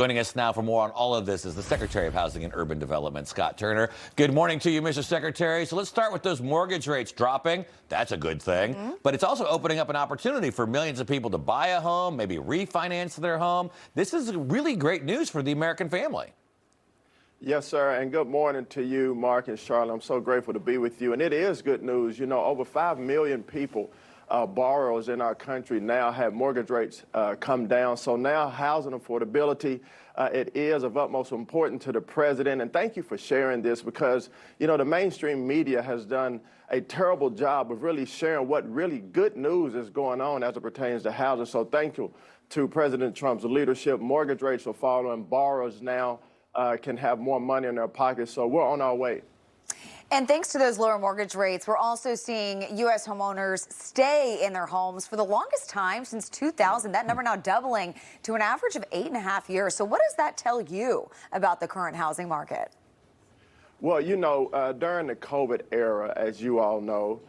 Joining us now for more on all of this is the Secretary of Housing and Urban Development, Scott Turner. Good morning to you, Mr. Secretary. So let's start with those mortgage rates dropping. That's a good thing. But it's also opening up an opportunity for millions of people to buy a home, maybe refinance their home. This is really great news for the American family. Yes, sir, and good morning to you, Mark and Charlotte. I'm so grateful to be with you, and it is good news. You know, over 5 million people, borrowers in our country now have mortgage rates come down. So now housing affordability, it is of utmost importance to the president. And thank you for sharing this because, you know, the mainstream media has done a terrible job of really sharing what really good news is going on as it pertains to housing. So thank you to President Trump's leadership. Mortgage rates are falling. Borrowers now can have more money in their pockets. So we're on our way. And thanks to those lower mortgage rates, we're also seeing U.S. homeowners stay in their homes for the longest time since 2000. That number now doubling to an average of 8.5 years. So what does that tell you about the current housing market? Well, you know, during the COVID era, as you all know,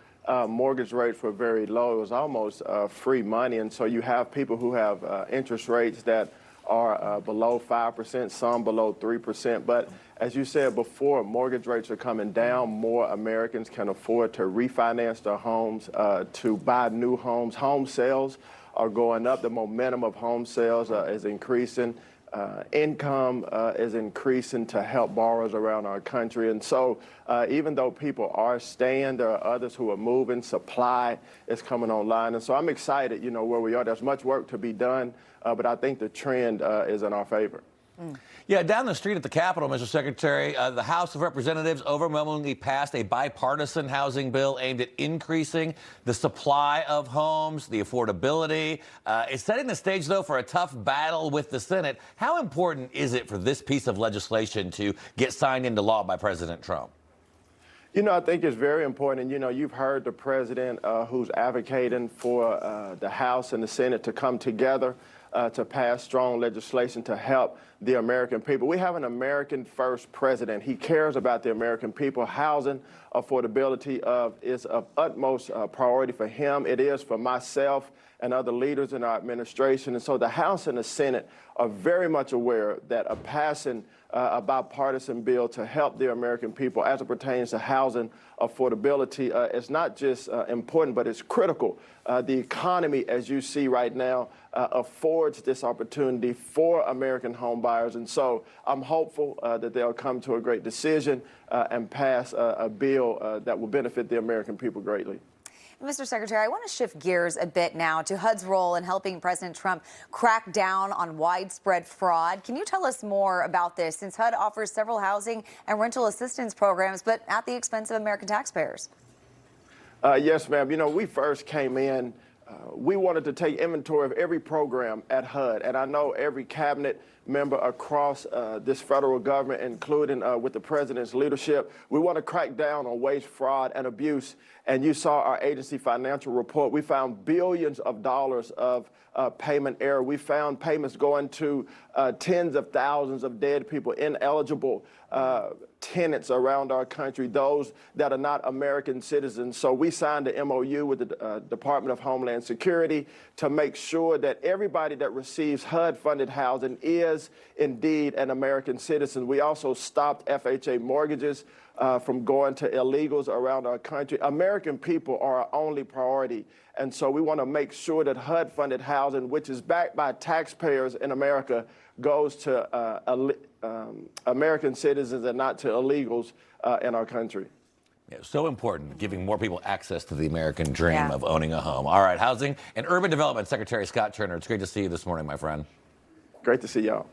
mortgage rates were very low. It was almost free money. And so you have people who have interest rates that are below 5%, some below 3%. But as you said before, mortgage rates are coming down. More Americans can afford to refinance their homes, to buy new homes. Home sales are going up. The momentum of home sales is increasing. Income is increasing to help borrowers around our country. And so even though people are staying, there are others who are moving. Supply is coming online. And so I'm excited, you know, where we are. There's much work to be done, but I think the trend is in our favor. Yeah, down the street at the Capitol, Mr. Secretary, the House of Representatives overwhelmingly passed a bipartisan housing bill aimed at increasing the supply of homes, the affordability. It's setting the stage, though, for a tough battle with the Senate. How important is it for this piece of legislation to get signed into law by President Trump? You know, I think it's very important. And, you know, you've heard the president who's advocating for the House and the Senate to come together to pass strong legislation to help the American people. We have an American first president. He cares about the American people. Housing affordability is of utmost priority for him. It is for myself and other leaders in our administration. And so the House and the Senate are very much aware that passing a bipartisan bill to help the American people as it pertains to housing affordability is not just important, but it's critical. The economy, as you see right now, affords this opportunity for American home buyers. And so I'm hopeful that they'll come to a great decision and pass a bill that will benefit the American people greatly. Mr. Secretary, I want to shift gears a bit now to HUD's role in helping President Trump crack down on widespread fraud. Can you tell us more about this, since HUD offers several housing and rental assistance programs, but at the expense of American taxpayers? Yes, ma'am. You know, we first came in, we wanted to take inventory of every program at HUD, and I know every cabinet member across this federal government, including with the president's leadership, we want to crack down on waste, fraud, and abuse. And you saw our agency financial report. We found billions of dollars of payment error. We found payments going to tens of thousands of dead people, ineligible tenants around our country, those that are not American citizens. So we signed an MOU with the Department of Homeland Security to make sure that everybody that receives HUD-funded housing is indeed an American citizen. We also stopped FHA mortgages from going to illegals around our country. American people are our only priority. And so we want to make sure that HUD-funded housing, which is backed by taxpayers in America, goes to American citizens and not to illegals in our country. Yeah, so important, giving more people access to the American dream of owning a home. All right, Housing and Urban Development Secretary Scott Turner, it's great to see you this morning, my friend. Great to see y'all.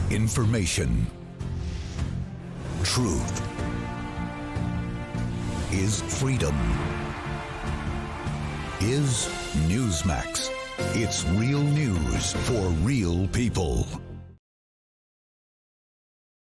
Information. Truth is freedom. Is Newsmax. It's real news for real people.